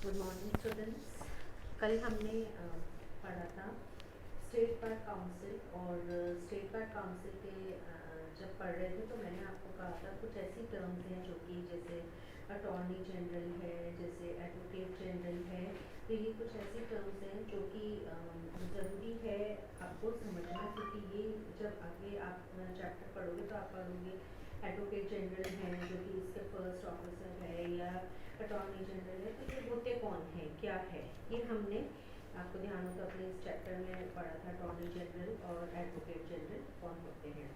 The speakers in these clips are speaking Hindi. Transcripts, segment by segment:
Good morning students. कल हमने पढ़ा था स्टेट बार काउंसिल और स्टेट बार काउंसिल के जब पढ़ रहे थे तो मैंने आपको कहा था कुछ ऐसी टर्म्स हैं जो कि जैसे अटॉर्नी जनरल है, जैसे एडवोकेट जनरल है, तो ये कुछ ऐसी टर्म्स हैं जो कि ज़रूरी है आपको समझना, क्योंकि ये जब आगे आप चैप्टर पढ़ोगे तो आप पढ़ोगे एडवोकेट जनरल है जो कि इसके फर्स्ट ऑफिसर है या अटॉर्नी जनरल है, तो ये होते कौन है, क्या है, ये हमने आपको ध्यान हो तो अपने इस चैप्टर में पढ़ा था। अटॉर्नी जनरल और एडवोकेट जनरल कौन होते हैं।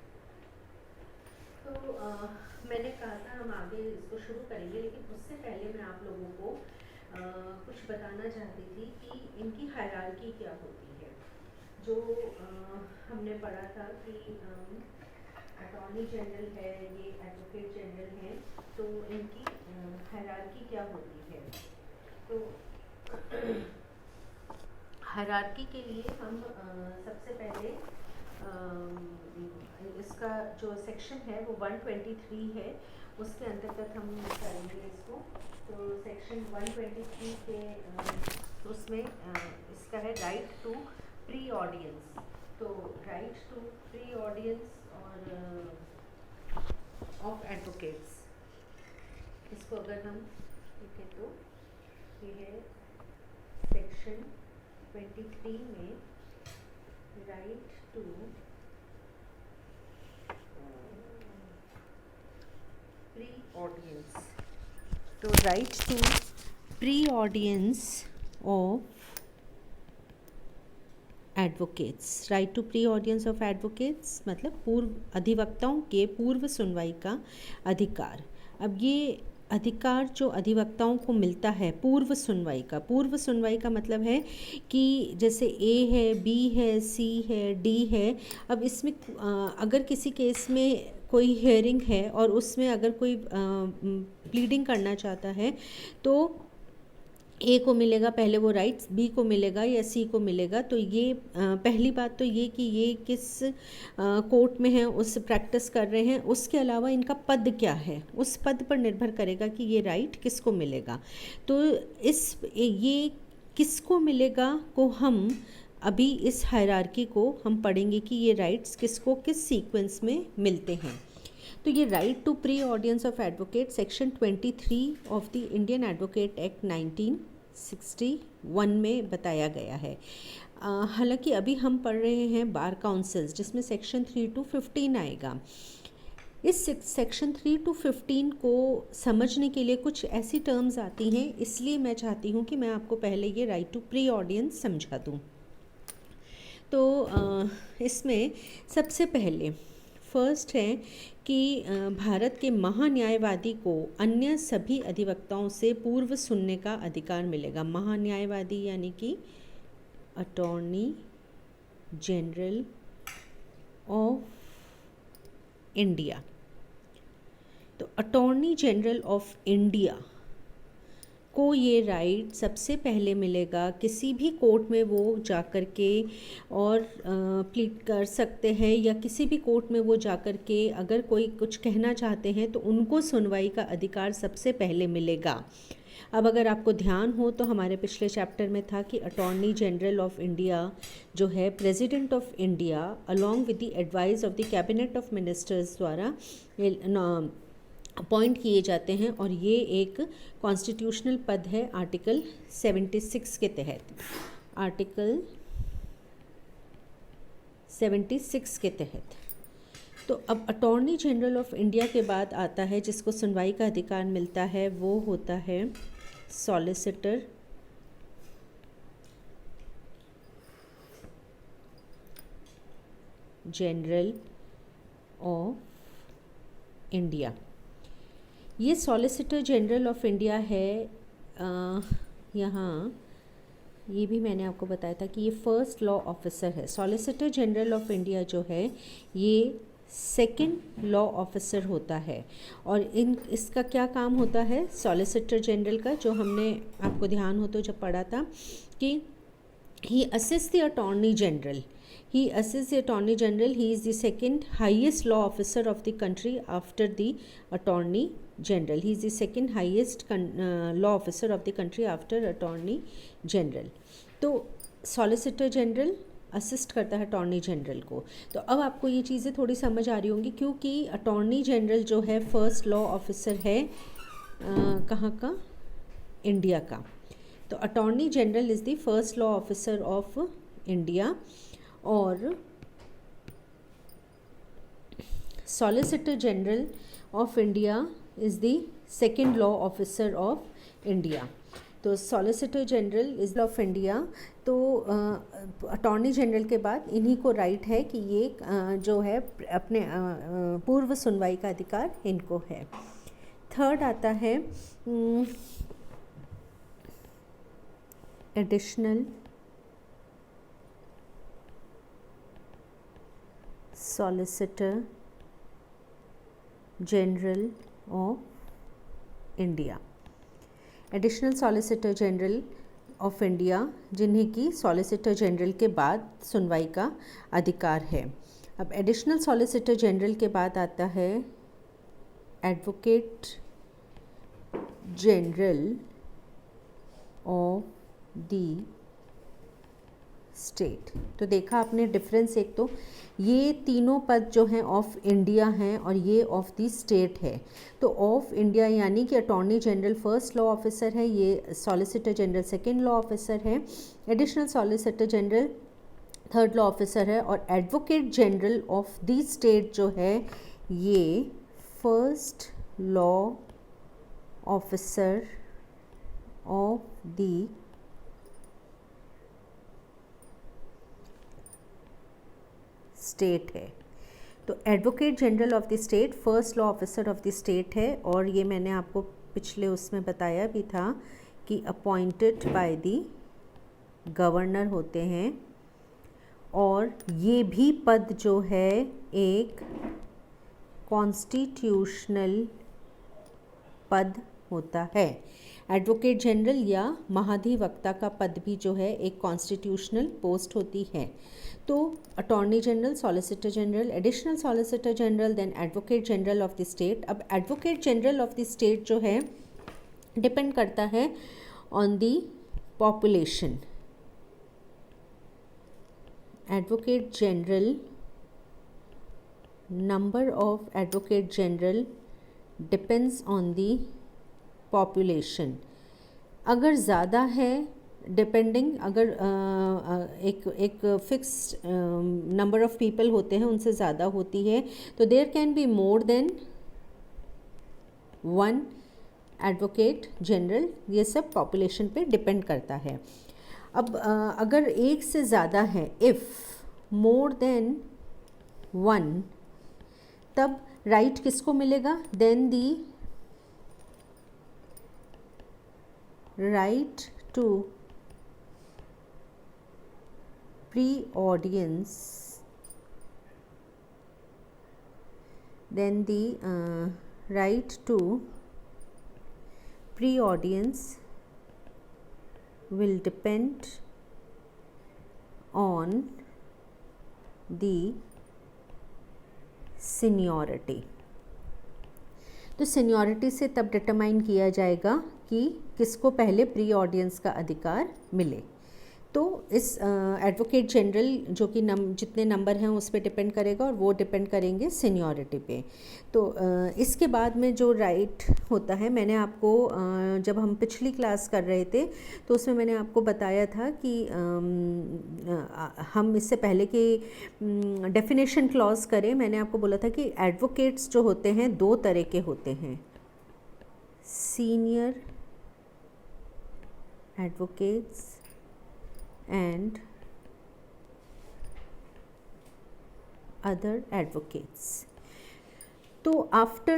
तो मैंने कहा था हम आगे इसको शुरू करेंगे, लेकिन उससे पहले मैं आप लोगों को कुछ बताना चाहती थी कि इनकी हायरार्की क्या होती है। जो हमने पढ़ा था कि अटॉर्नी जनरल है, ये एडवोकेट जनरल हैं, तो इनकी हायरार्की क्या होती है। तो हायरार्की के लिए हम सबसे पहले इसका जो सेक्शन है वो 123 है, उसके अंतर्गत हम करेंगे इसको। तो सेक्शन 123 के उसमें इसका है राइट टू प्री ऑडियंस। तो राइट टू प्री ऑडियंस और ऑफ एडवोकेट्स, इसको अगर हम देखें तो ये है सेक्शन 23 में राइट टू प्री ऑडियंस। तो right to pre audience of advocates, right to pre audience of advocates मतलब पूर्व अधिवक्ताओं के पूर्व सुनवाई का अधिकार। अब ये अधिकार जो अधिवक्ताओं को मिलता है पूर्व सुनवाई का मतलब है कि जैसे ए है, बी है, सी है, डी है। अब इसमें अगर किसी केस में कोई हियरिंग है और उसमें अगर कोई प्लीडिंग करना चाहता है तो ए को मिलेगा पहले वो राइट्स, बी को मिलेगा या सी को मिलेगा। तो ये पहली बात तो ये कि ये किस कोर्ट में है उस प्रैक्टिस कर रहे हैं, उसके अलावा इनका पद क्या है उस पद पर निर्भर करेगा कि ये राइट किसको मिलेगा। तो ये किसको मिलेगा को हम अभी इस हायरार्की को हम पढ़ेंगे कि ये राइट्स किसको किस सीक्वेंस में मिलते हैं। तो ये right to pre audience of advocate section 23 of the Indian advocate act 1961 में बताया गया है। हालांकि अभी हम पढ़ रहे हैं बार काउंसिल्स जिसमें सेक्शन 3 to 15 आएगा। इस सेक्शन 3 to 15 को समझने के लिए कुछ ऐसी टर्म्स आती हैं, इसलिए मैं चाहती हूँ कि मैं आपको पहले ये राइट टू प्री ऑडियंस समझा दूँ। तो इसमें सबसे पहले फर्स्ट है कि भारत के महान्यायवादी को अन्य सभी अधिवक्ताओं से पूर्व सुनने का अधिकार मिलेगा। महान्यायवादी यानी कि अटॉर्नी जनरल ऑफ इंडिया। तो अटॉर्नी जनरल ऑफ इंडिया को ये राइट सबसे पहले मिलेगा। किसी भी कोर्ट में वो जा कर के और प्लीड कर सकते हैं या किसी भी कोर्ट में वो जा कर के अगर कोई कुछ कहना चाहते हैं तो उनको सुनवाई का अधिकार सबसे पहले मिलेगा। अब अगर आपको ध्यान हो तो हमारे पिछले चैप्टर में था कि अटॉर्नी जनरल ऑफ इंडिया जो है president of India along with the advice of the cabinet of ministers द्वारा अपॉइंट किए जाते हैं और ये एक कॉन्स्टिट्यूशनल पद है आर्टिकल 76 के तहत। आर्टिकल 76 के तहत। तो अब अटॉर्नी जनरल ऑफ इंडिया के बाद आता है जिसको सुनवाई का अधिकार मिलता है, वो होता है सॉलिसिटर जनरल ऑफ इंडिया। ये सॉलिसिटर जनरल ऑफ इंडिया है। यहाँ ये भी मैंने आपको बताया था कि ये फर्स्ट लॉ ऑफिसर है। सॉलिसिटर जनरल ऑफ इंडिया जो है ये सेकंड लॉ ऑफिसर होता है। और इसका क्या काम होता है सॉलिसिटर जनरल का, जो हमने आपको ध्यान हो तो जब पढ़ा था कि he assist the attorney general he assists the attorney general. He is the second highest law officer of the country after the attorney general. He is the second highest law officer of the country after attorney general. तो सॉलिसिटर जनरल असिस्ट करता है अटॉर्नी जनरल को। तो अब आपको ये चीज़ें थोड़ी समझ आ रही होंगी, क्योंकि अटॉर्नी जनरल जो है फर्स्ट लॉ ऑफिसर है कहाँ का, इंडिया का। तो attorney general is the first law officer of India और solicitor general of India is the second law officer of India. तो solicitor general is of India. तो अटॉर्नी जनरल के बाद इन्हीं को राइट है कि ये जो है अपने पूर्व सुनवाई का अधिकार इनको है। थर्ड आता है additional solicitor general of India. Additional solicitor general of India जिन्हें कि सॉलिसिटर जनरल के बाद सुनवाई का अधिकार है। अब एडिशनल सॉलिसिटर जनरल के बाद आता है advocate general of the state. तो देखा आपने डिफरेंस, एक तो ये तीनों पद जो हैं ऑफ इंडिया हैं और ये ऑफ द स्टेट है। तो ऑफ इंडिया यानी कि attorney general first law officer है, ये solicitor general second law officer है, additional solicitor general third law officer है और advocate general of the state जो है ये first law officer of the state है। तो advocate general of the state first law officer of the state है और ये मैंने आपको पिछले उसमें बताया भी था कि अपॉइंटेड बाय द गवर्नर होते हैं और ये भी पद जो है एक कॉन्स्टिट्यूशनल पद होता है। एडवोकेट जनरल या महाधिवक्ता का पद भी जो है एक कॉन्स्टिट्यूशनल पोस्ट होती है। तो attorney general, solicitor general, additional solicitor general, then advocate general of the state. अब advocate general of the state जो है डिपेंड करता है on the population. Advocate general, number of advocate general depends on the population. अगर ज़्यादा है डिपेंडिंग, अगर एक फिक्स नंबर ऑफ पीपल होते हैं उनसे ज़्यादा होती है तो there can be more than one advocate general. ये सब पॉपुलेशन पे डिपेंड करता है। अब अगर एक से ज़्यादा है, इफ़ मोर देन वन, तब राइट किसको मिलेगा? Then the right to pre-audience, then the right to pre-audience will depend on the seniority। तो सीनियरिटी से तब डिटरमाइन किया जाएगा कि किसको पहले प्री ऑडियंस का अधिकार मिले। तो इस एडवोकेट जनरल जो कि जितने नंबर हैं उस पर डिपेंड करेगा और वो डिपेंड करेंगे सीनियरिटी पे। तो इसके बाद में जो राइट होता है, मैंने आपको जब हम पिछली क्लास कर रहे थे तो उसमें मैंने आपको बताया था कि हम इससे पहले कि डेफिनेशन क्लॉज करें, मैंने आपको बोला था कि एडवोकेट्स जो होते हैं दो तरह के होते हैं, senior advocates and other advocates। तो after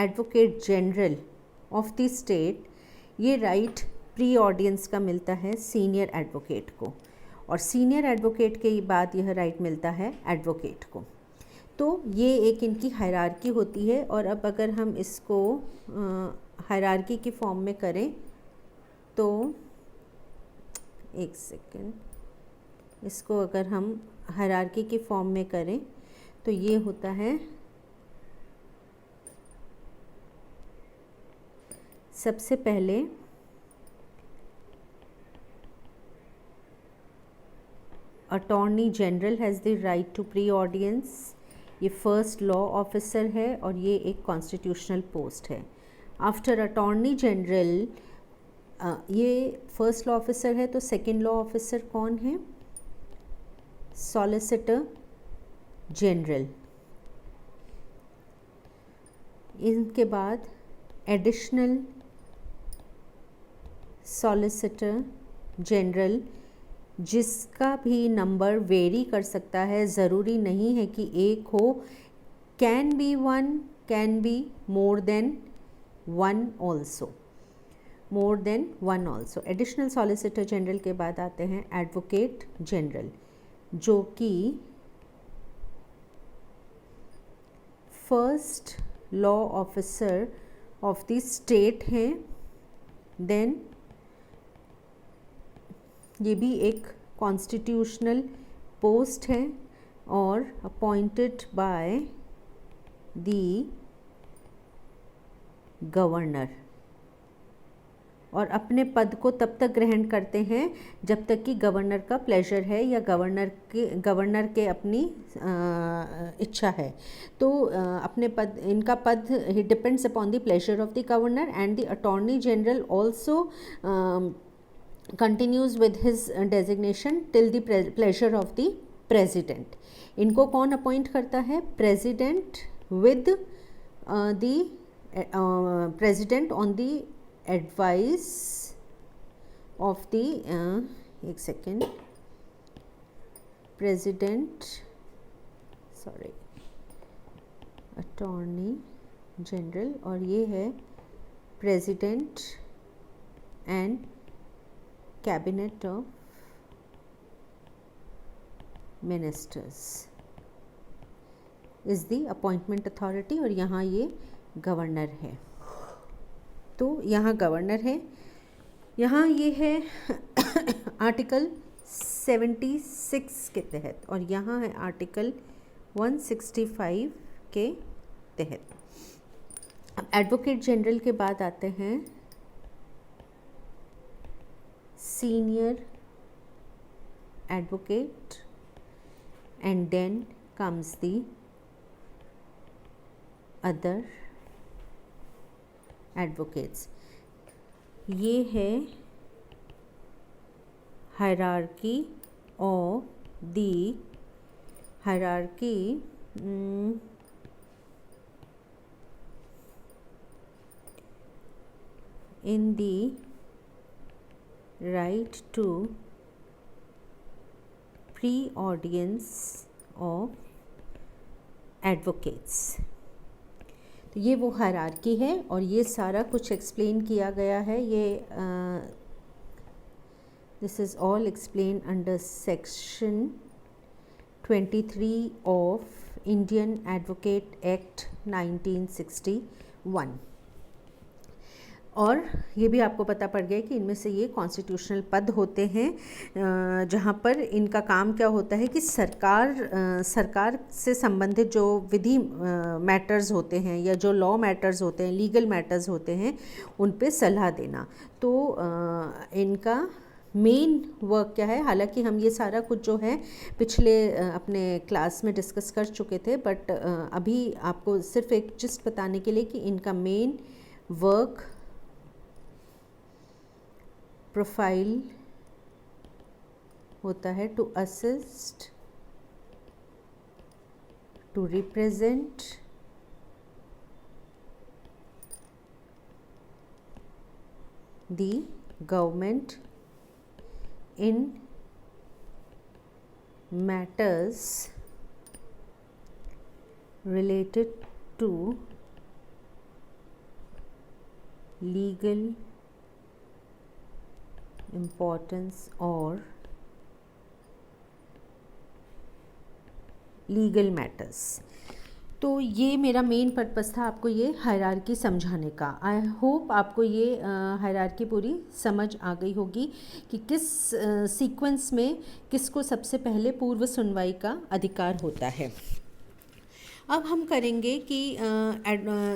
advocate general of the state ये राइट प्री ऑडियंस का मिलता है सीनियर एडवोकेट को और सीनियर एडवोकेट के बाद यह राइट मिलता है एडवोकेट को। तो ये एक इनकी हायरार्की होती है। और अब अगर हम इसको हायरार्की की फॉर्म में करें तो एक सेकेंड, इसको अगर हम हायरार्की के फॉर्म में करें तो ये होता है, सबसे पहले attorney general has the right to pre audience, ये फर्स्ट लॉ ऑफिसर है और ये एक कॉन्स्टिट्यूशनल पोस्ट है। आफ्टर अटॉर्नी जनरल, ये फर्स्ट लॉ ऑफिसर है, तो सेकंड लॉ ऑफिसर कौन है? Solicitor general. इनके बाद एडिशनल सॉलिसिटर जनरल, जिसका भी नंबर वेरी कर सकता है, ज़रूरी नहीं है कि एक हो, can be one, can be more than one also, more than one also. Additional solicitor general के बाद आते हैं एडवोकेट जनरल, जो कि first law officer of the state हैं। देन ये भी एक कॉन्स्टिट्यूशनल पोस्ट है और अपॉइंटेड बाय द गवर्नर, और अपने पद को तब तक ग्रहण करते हैं जब तक कि गवर्नर का प्लेजर है या गवर्नर के अपनी इच्छा है। तो अपने पद, इनका पद depends upon the pleasure of the governor, and the attorney general also continues with his designation till the pleasure of the president. इनको कौन अपॉइंट करता है? President with the president on the advice of the, एक second, president, sorry, attorney general, और ये है president and cabinet of ministers is the appointment authority, और यहाँ ये गवर्नर है। तो यहाँ गवर्नर है, यहाँ ये है आर्टिकल 76 के तहत, और यहाँ है आर्टिकल 165 के तहत। अब एडवोकेट जनरल के बाद आते हैं senior advocate, and then comes the other advocates. ये है hierarchy of the hierarchy in the right to pre-audience of advocates. तो ये वो हायरार्की है और ये सारा कुछ एक्सप्लेन किया गया है। ये this is all explain under section 23 of Indian advocate act 1961। और ये भी आपको पता पड़ गया कि इनमें से ये कॉन्स्टिट्यूशनल पद होते हैं जहाँ पर इनका काम क्या होता है कि सरकार से संबंधित जो विधि मैटर्स होते हैं या जो लॉ मैटर्स होते हैं, लीगल मैटर्स होते हैं, उन पे सलाह देना। तो इनका मेन वर्क क्या है? हालांकि हम ये सारा कुछ जो है पिछले अपने क्लास में डिस्कस कर चुके थे, बट अभी आपको सिर्फ एक जिस्ट बताने के लिए कि इनका मेन वर्क प्रोफाइल होता है to assist, to represent the government in matters related to legal importance or legal matters। तो ये मेरा मेन पर्पस था आपको ये हायरार्की समझाने का। आई होप आपको ये हायरार्की पूरी समझ आ गई होगी कि किस सीक्वेंस में किसको सबसे पहले पूर्व सुनवाई का अधिकार होता है। अब हम करेंगे कि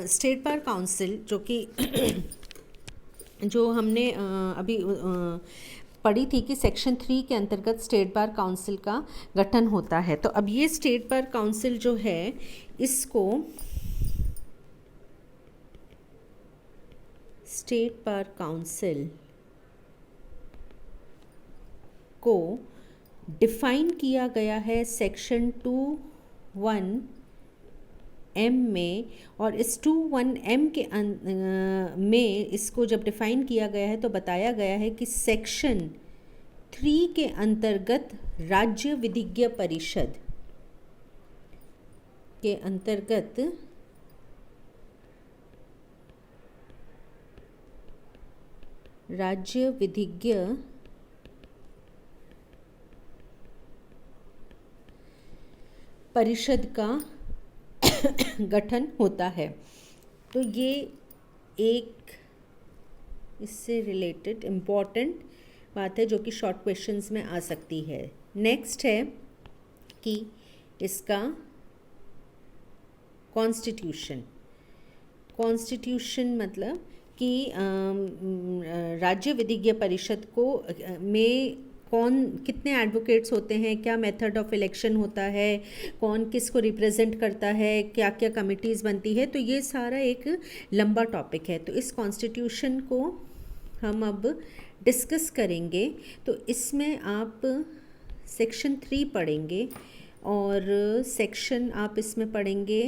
स्टेट बार काउंसिल जो कि जो हमने अभी पढ़ी थी कि सेक्शन 3 के अंतर्गत स्टेट बार काउंसिल का गठन होता है। तो अब ये स्टेट बार काउंसिल जो है इसको स्टेट बार काउंसिल को डिफाइन किया गया है सेक्शन 2(1) M में, और इस 2(1) M के में इसको जब डिफाइन किया गया है तो बताया गया है कि सेक्शन 3 के अंतर्गत राज्य विधिज्ञ परिषद के अंतर्गत राज्य विधिज्ञ परिषद का गठन होता है। तो ये एक इससे रिलेटेड इम्पॉर्टेंट बात है जो कि शॉर्ट क्वेश्चंस में आ सकती है। नेक्स्ट है कि इसका कॉन्स्टिट्यूशन मतलब कि राज्य विधिज्ञ परिषद को में कौन कितने एडवोकेट्स होते हैं, क्या मेथड ऑफ इलेक्शन होता है, कौन किसको रिप्रेजेंट करता है, क्या क्या कमिटीज़ बनती है, तो ये सारा एक लंबा टॉपिक है। तो इस कॉन्स्टिट्यूशन को हम अब डिस्कस करेंगे। तो इसमें आप सेक्शन 3 पढ़ेंगे और सेक्शन आप इसमें पढ़ेंगे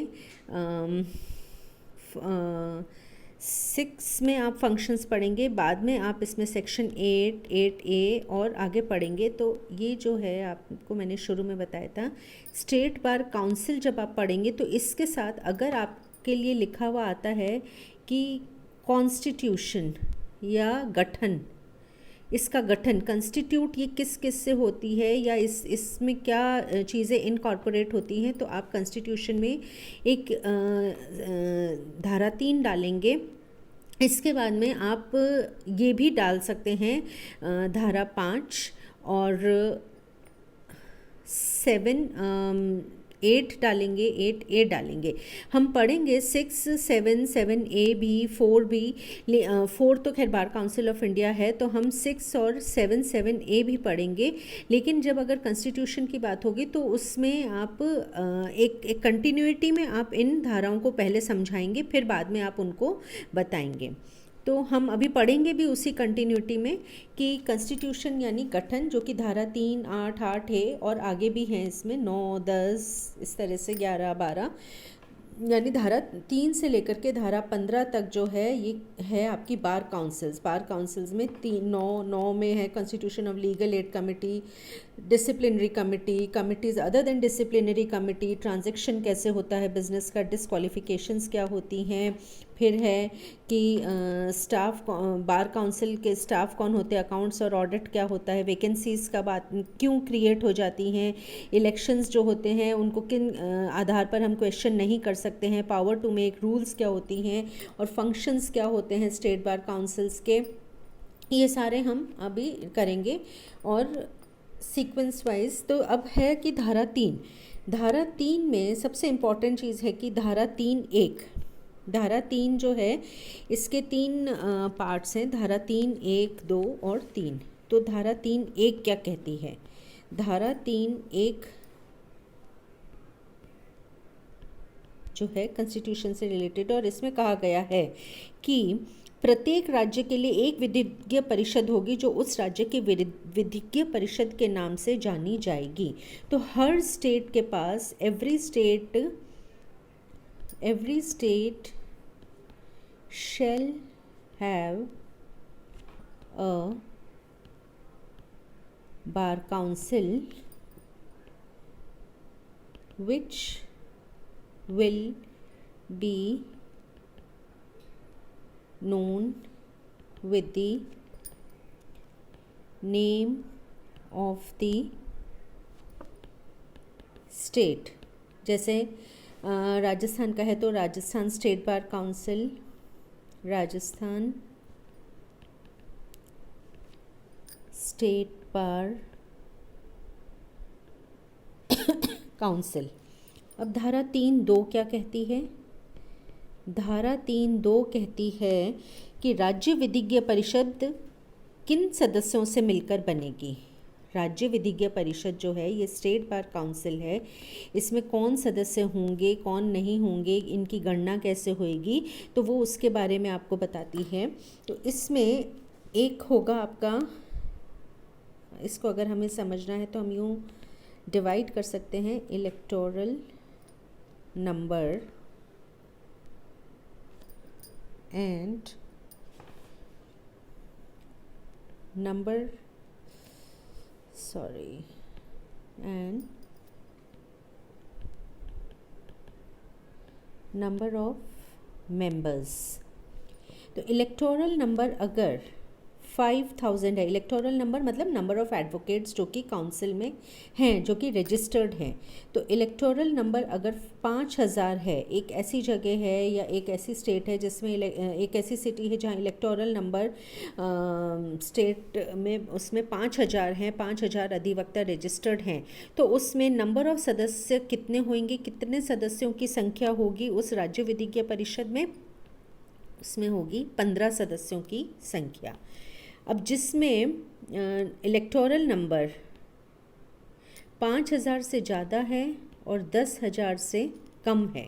6 में आप फंक्शंस पढ़ेंगे, बाद में आप इसमें सेक्शन 8A और आगे पढ़ेंगे। तो ये जो है आपको मैंने शुरू में बताया था, स्टेट बार काउंसिल जब आप पढ़ेंगे तो इसके साथ अगर आपके लिए लिखा हुआ आता है कि कॉन्स्टिट्यूशन या गठन, इसका गठन कंस्टिट्यूट ये किस किस से होती है या इसमें क्या चीज़ें इनकॉर्पोरेट होती हैं, तो आप कंस्टिट्यूशन में एक धारा 3 डालेंगे। इसके बाद में आप ये भी डाल सकते हैं धारा 5 और 8 डालेंगे, 8A डालेंगे। हम पढ़ेंगे 6, 7, 7A भी, 4B। 4 तो खैर बार काउंसिल ऑफ इंडिया है, तो हम 6 और 7, 7A भी पढ़ेंगे। लेकिन जब अगर कॉन्स्टिट्यूशन की बात होगी तो उसमें आप एक कंटिन्यूटी में आप इन धाराओं को पहले समझाएंगे, फिर बाद में आप उनको बताएंगे। तो हम अभी पढ़ेंगे भी उसी कंटिन्यूटी में कि कॉन्स्टिट्यूशन यानी गठन, जो कि धारा 3, 8 है और आगे भी हैं इसमें 9, 10 इस तरह से 11, 12, यानी धारा 3 से लेकर के धारा 15 तक जो है ये है आपकी बार काउंसिल्स में 9 में है constitution of legal aid committee, disciplinary committees other than disciplinary committee, transaction कैसे होता है बिजनेस का, डिस्क्वालिफिकेशंस क्या होती हैं, फिर है कि स्टाफ बार काउंसिल के स्टाफ कौन होते हैं, अकाउंट्स और ऑडिट क्या होता है, वैकेंसीज़ का बात क्यों क्रिएट हो जाती हैं, इलेक्शंस जो होते हैं उनको किन आधार पर हम क्वेश्चन नहीं कर सकते हैं, पावर टू मेक रूल्स क्या होती हैं और फंक्शंस क्या होते हैं स्टेट बार काउंसिल्स के, ये सारे हम अभी करेंगे और सीक्वेंस वाइज। तो अब है कि धारा 3 में सबसे इम्पॉर्टेंट चीज़ है कि धारा 3 जो है इसके 3 पार्ट्स हैं, धारा 3, 1, 2 और 3। तो धारा 3(1) क्या कहती है? धारा 3(1) जो है कॉन्स्टिट्यूशन से रिलेटेड, और इसमें कहा गया है कि प्रत्येक राज्य के लिए एक विधिज्ञ परिषद होगी जो उस राज्य के विधिज्ञ परिषद के नाम से जानी जाएगी। तो हर स्टेट के पास every state shall have a bar council which will be known with the name of the state। जैसे राजस्थान का है तो Rajasthan state bar council, Rajasthan state bar council. अब धारा 3(2) क्या कहती है? धारा 3(2) कहती है कि राज्य विधिज्ञ परिषद किन सदस्यों से मिलकर बनेगी। राज्य विधिज्ञ परिषद जो है ये स्टेट बार काउंसिल है, इसमें कौन सदस्य होंगे कौन नहीं होंगे, इनकी गणना कैसे होएगी, तो वो उसके बारे में आपको बताती है। तो इसमें एक होगा आपका, इसको अगर हमें समझना है तो हम यूँ डिवाइड कर सकते हैं, electoral number and number of members. तो इलेक्टोरल नंबर अगर 5000 है, इलेक्टोरल नंबर मतलब नंबर ऑफ़ एडवोकेट्स जो कि काउंसिल में हैं, जो कि रजिस्टर्ड हैं, तो इलेक्टोरल नंबर अगर 5000 है, एक ऐसी जगह है या एक ऐसी स्टेट है जिसमें एक ऐसी सिटी है जहाँ इलेक्टोरल नंबर स्टेट में उसमें 5000 हैं, 5000 अधिवक्ता रजिस्टर्ड हैं, तो उसमें नंबर ऑफ़ सदस्य कितने होंगे, कितने सदस्यों की संख्या होगी उस राज्य विधिज्ञ परिषद में? उसमें होगी 15 सदस्यों की संख्या। अब जिसमें इलेक्टोरल नंबर 5000 से ज़्यादा है और 10,000 से कम है,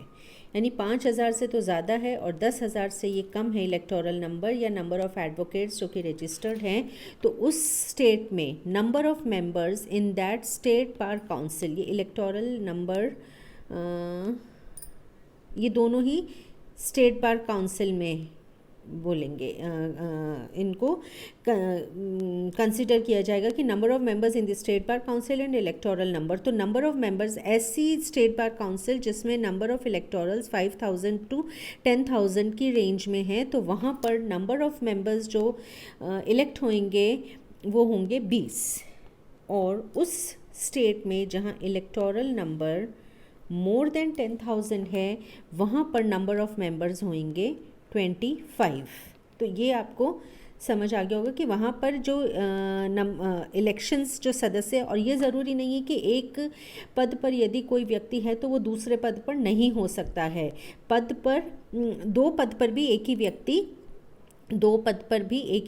यानी 5000 से तो ज़्यादा है और 10,000 से ये कम है इलेक्टोरल नंबर या नंबर ऑफ़ एडवोकेट्स जो कि रजिस्टर्ड हैं, तो उस स्टेट में number of members in that state bar council, ये इलेक्टोरल नंबर ये दोनों ही स्टेट बार काउंसिल में बोलेंगे, इनको कंसिडर किया जाएगा कि number of members in the state bar council and electoral number. तो नंबर ऑफ़ मेंबर्स, ऐसी स्टेट बार काउंसिल जिसमें नंबर ऑफ़ इलेक्टोरल्स 5000 to 10,000 की रेंज में है, तो वहाँ पर नंबर ऑफ़ मेंबर्स जो इलेक्ट होंगे वो होंगे 20, और उस स्टेट में जहाँ इलेक्टोरल नंबर मोर देन 10,000 है वहाँ पर नंबर ऑफ़ मेंबर्स होंगे 25। तो ये आपको समझ आ गया होगा कि वहाँ पर जो इलेक्शंस जो सदस्य, और ये ज़रूरी नहीं है कि एक पद पर यदि कोई व्यक्ति है तो वो दूसरे पद पर नहीं हो सकता है। दो पद पर भी एक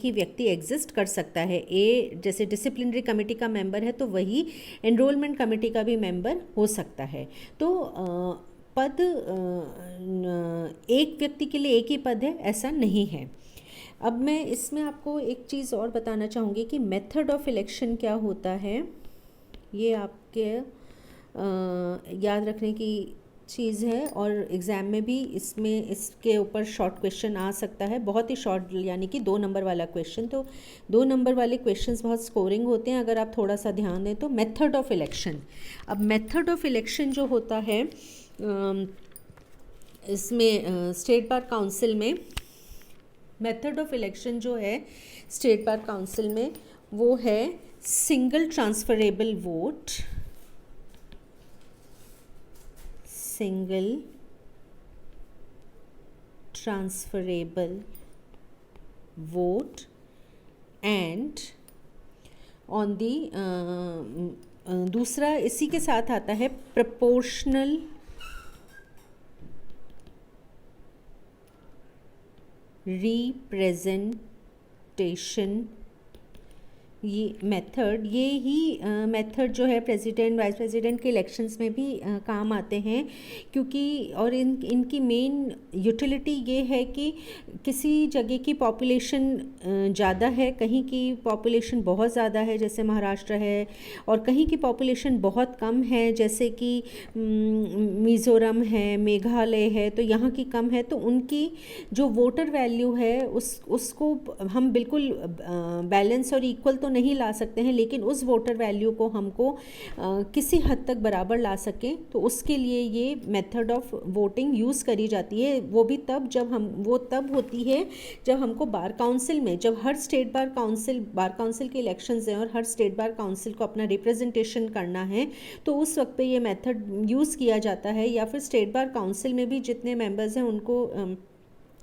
ही व्यक्ति एग्जिस्ट कर सकता है। जैसे डिसिप्लिनरी कमेटी का मेंबर है तो वही एनरोलमेंट कमेटी का भी मेंबर हो सकता है। तो पद एक व्यक्ति के लिए एक ही पद है, ऐसा नहीं है। अब मैं इसमें आपको एक चीज़ और बताना चाहूँगी कि मेथड ऑफ इलेक्शन क्या होता है। ये आपके याद रखने की चीज़ है और एग्ज़ाम में भी इसके ऊपर शॉर्ट क्वेश्चन आ सकता है, बहुत ही शॉर्ट, यानी कि 2 नंबर वाला क्वेश्चन। तो 2 नंबर वाले क्वेश्चंस बहुत स्कोरिंग होते हैं अगर आप थोड़ा सा ध्यान दें तो। मेथड ऑफ इलेक्शन, अब मेथड ऑफ इलेक्शन जो होता है इसमें स्टेट बार काउंसिल में मेथड ऑफ इलेक्शन जो है स्टेट बार काउंसिल में वो है single transferable vote, single transferable vote and on the दूसरा इसी के साथ आता है प्रोपोर्शनल रिप्रेजेंटेशन। ये मेथड जो है प्रेसिडेंट वाइस प्रेसिडेंट के इलेक्शंस में भी काम आते हैं, क्योंकि और इनकी मेन यूटिलिटी ये है कि किसी जगह की पॉपुलेशन ज़्यादा है, कहीं की पॉपुलेशन बहुत ज़्यादा है जैसे महाराष्ट्र है, और कहीं की पॉपुलेशन बहुत कम है जैसे कि मिज़ोरम है, मेघालय है, तो यहाँ की कम है, तो उनकी जो वोटर वैल्यू है उसको हम बिल्कुल बैलेंस और इक्वल तो नहीं ला सकते हैं, लेकिन उस वोटर वैल्यू को हमको किसी हद तक बराबर ला सकें, तो उसके लिए ये मेथड ऑफ वोटिंग यूज़ करी जाती है। वो भी तब जब वो तब होती है जब हमको बार काउंसिल में, जब हर स्टेट बार काउंसिल के इलेक्शंस हैं और हर स्टेट बार काउंसिल को अपना रिप्रेजेंटेशन करना है, तो उस वक्त पे ये मेथड यूज़ किया जाता है। या फिर स्टेट बार काउंसिल में भी जितने मेंबर्स हैं उनको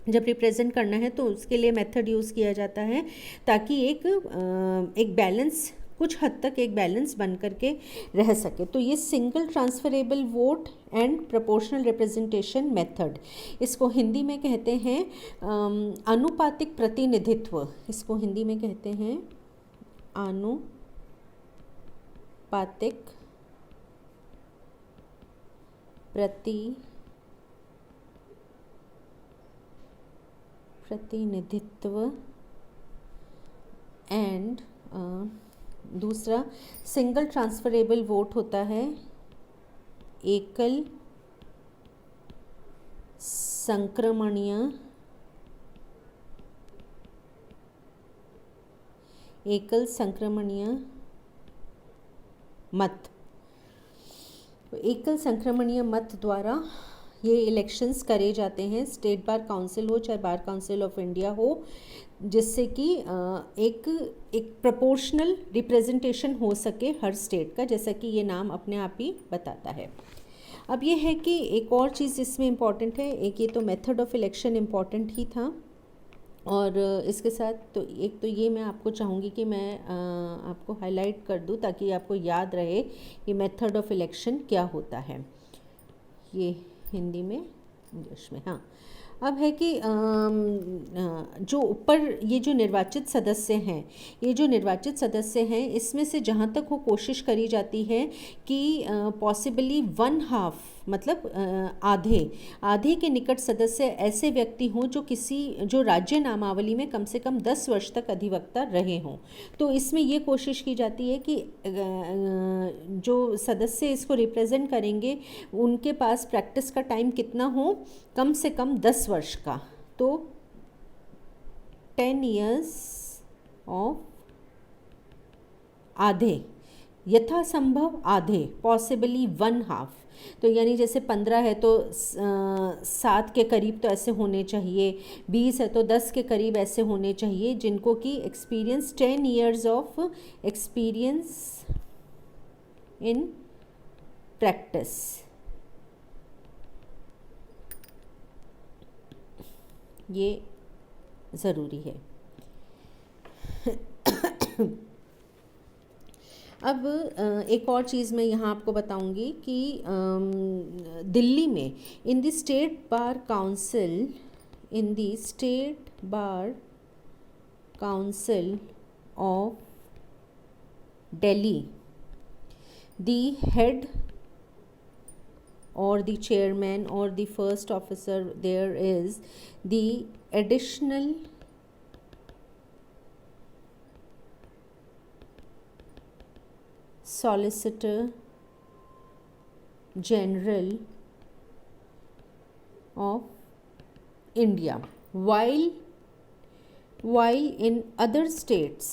जब रिप्रेजेंट करना है तो उसके लिए मेथड यूज़ किया जाता है, ताकि एक बैलेंस, कुछ हद तक एक बैलेंस बन करके रह सके। तो ये single transferable vote and proportional representation method, इसको हिंदी में कहते हैं अनुपातिक प्रतिनिधित्व। इसको हिंदी में कहते हैं अनुपातिक प्रतिनिधित्व एंड दूसरा सिंगल ट्रांसफरेबल वोट होता है एकल संक्रमणीय मत। तो एकल संक्रमणीय मत द्वारा ये इलेक्शंस करे जाते हैं, स्टेट बार काउंसिल हो चाहे बार काउंसिल ऑफ इंडिया हो, जिससे कि एक प्रोपोर्शनल रिप्रेजेंटेशन हो सके हर स्टेट का, जैसा कि ये नाम अपने आप ही बताता है। अब ये है कि एक और चीज़ इसमें इम्पॉर्टेंट है, एक ये तो मेथड ऑफ इलेक्शन इम्पॉर्टेंट ही था, और इसके साथ तो एक तो ये मैं आपको चाहूँगी कि मैं आपको हाईलाइट कर दूँ ताकि आपको याद रहे कि मेथड ऑफ इलेक्शन क्या होता है। ये हिंदी में, इंग्लिश में, हाँ। अब है कि जो ऊपर ये जो निर्वाचित सदस्य हैं, इसमें से जहाँ तक वो कोशिश करी जाती है कि पॉसिबली 1/2 मतलब आधे के निकट सदस्य ऐसे व्यक्ति हों जो राज्य नामावली में कम से कम 10 वर्ष तक अधिवक्ता रहे हों। तो इसमें ये कोशिश की जाती है कि जो सदस्य इसको रिप्रेजेंट करेंगे उनके पास प्रैक्टिस का टाइम कितना हो, कम से कम 10 वर्ष का। तो 10 years ऑफ आधे, यथासंभव आधे, पॉसिबली 1/2। तो यानी जैसे 15 है तो 7 के करीब तो ऐसे होने चाहिए, 20 है तो 10 के करीब ऐसे होने चाहिए, जिनको कि experience 10 years of experience in practice. ये ज़रूरी है। अब एक और चीज़ मैं यहाँ आपको बताऊँगी कि दिल्ली में in the state bar council of Delhi, the head or the chairman or the first officer there is the additional Solicitor General of India, while in other states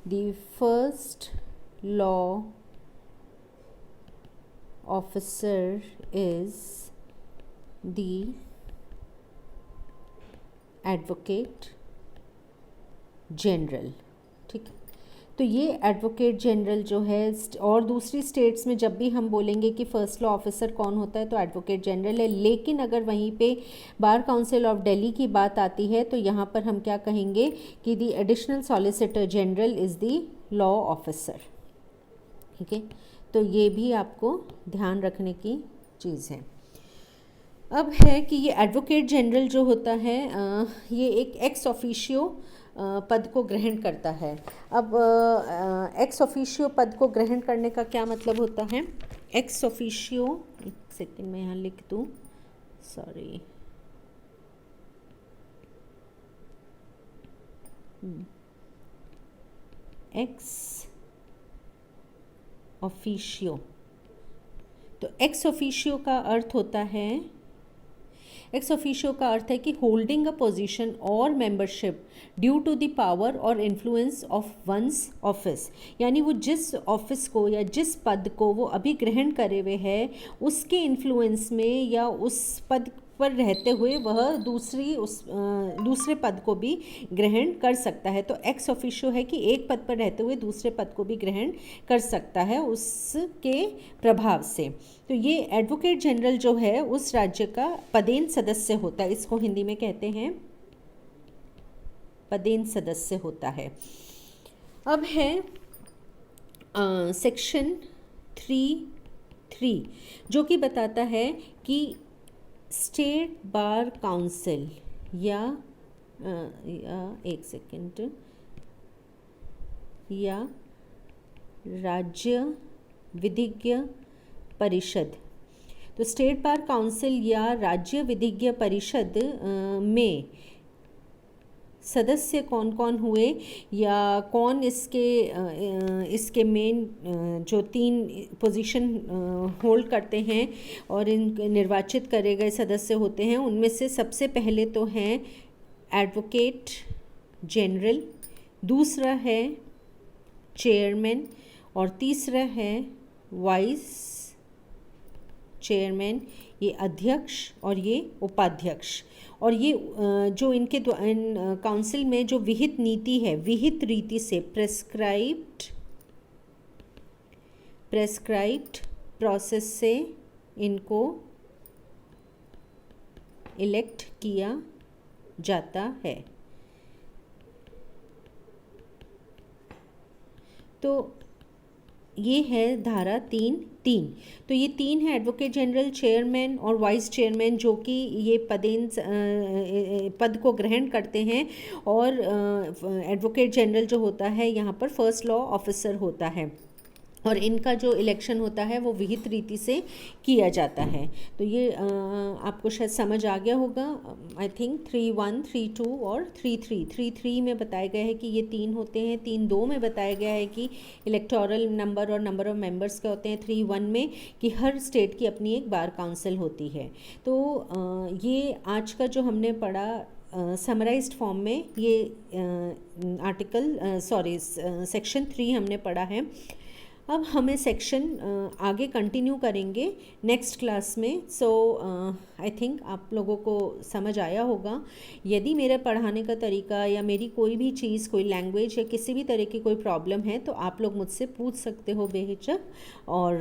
the first law officer is the advocate general. ठीक है, तो ये एडवोकेट जनरल जो है, और दूसरी स्टेट्स में जब भी हम बोलेंगे कि फर्स्ट लॉ ऑफिसर कौन होता है तो एडवोकेट जनरल है, लेकिन अगर वहीं पे बार काउंसिल ऑफ दिल्ली की बात आती है तो यहाँ पर हम क्या कहेंगे कि the additional solicitor general is the law officer. ठीक है, तो ये भी आपको ध्यान रखने की चीज़ है। अब है कि ये एडवोकेट जनरल जो होता है ये एक एक्स ऑफिशियो पद को ग्रहण करता है। अब एक्स ऑफिशियो पद को ग्रहण करने का क्या मतलब होता है? एक्स ऑफिशियो, एक सेकंड में यहाँ लिख दूँ, सॉरी, एक्स ऑफिशियो, तो एक्स ऑफिशियो का अर्थ होता है, एक्स ऑफिशियो का अर्थ है कि होल्डिंग अ पोजीशन और membership due to the power और इन्फ्लुएंस ऑफ वंस ऑफिस, यानी वो जिस ऑफिस को या जिस पद को वो अभी ग्रहण करे हुए है उसके इन्फ्लुएंस में या उस पद पर रहते हुए वह दूसरे पद को भी ग्रहण कर सकता है। तो एक्स ऑफिशियो है कि एक पद पर रहते हुए दूसरे पद को भी ग्रहण कर सकता है उसके प्रभाव से। तो ये एडवोकेट जनरल जो है उस राज्य का पदेन सदस्य होता है, इसको हिंदी में कहते हैं पदेन सदस्य होता है। अब है सेक्शन 3(3) जो कि बताता है कि स्टेट बार काउंसिल या राज्य विधिज्ञ परिषद, तो स्टेट बार काउंसिल या राज्य विधिज्ञ परिषद में सदस्य कौन कौन हुए या कौन इसके मेन जो 3 पोजीशन होल्ड करते हैं और इन निर्वाचित करे गए सदस्य होते हैं, उनमें से सबसे पहले तो हैं एडवोकेट जनरल, दूसरा है चेयरमैन और तीसरा है वाइस चेयरमैन, ये अध्यक्ष और ये उपाध्यक्ष। और ये जो इनके काउंसिल में जो विहित नीति है, विहित रीति से प्रेस्क्राइब्ड प्रोसेस से इनको इलेक्ट किया जाता है। तो ये है धारा 3(3). तो ये 3 है एडवोकेट जनरल, चेयरमैन और वाइस चेयरमैन, जो कि ये पद को ग्रहण करते हैं। और एडवोकेट जनरल जो होता है यहाँ पर फर्स्ट लॉ ऑफिसर होता है और इनका जो इलेक्शन होता है वो विहित रीति से किया जाता है। तो ये आपको शायद समझ आ गया होगा। आई थिंक 3(1), 3(2) और 3(3). 3(3) में बताया गया है कि ये 3 होते हैं। 3(2) में बताया गया है कि इलेक्टोरल नंबर और नंबर ऑफ मेंबर्स क्या होते हैं। 3(1) में कि हर स्टेट की अपनी एक बार काउंसिल होती है। तो ये आज का जो हमने पढ़ा समराइज्ड फॉर्म में, ये सेक्शन 3 हमने पढ़ा है। अब हमें सेक्शन आगे कंटिन्यू करेंगे नेक्स्ट क्लास में। सो आई थिंक आप लोगों को समझ आया होगा। यदि मेरे पढ़ाने का तरीका या मेरी कोई भी चीज़, कोई लैंग्वेज या किसी भी तरह की कोई प्रॉब्लम है तो आप लोग मुझसे पूछ सकते हो बेहिचक। और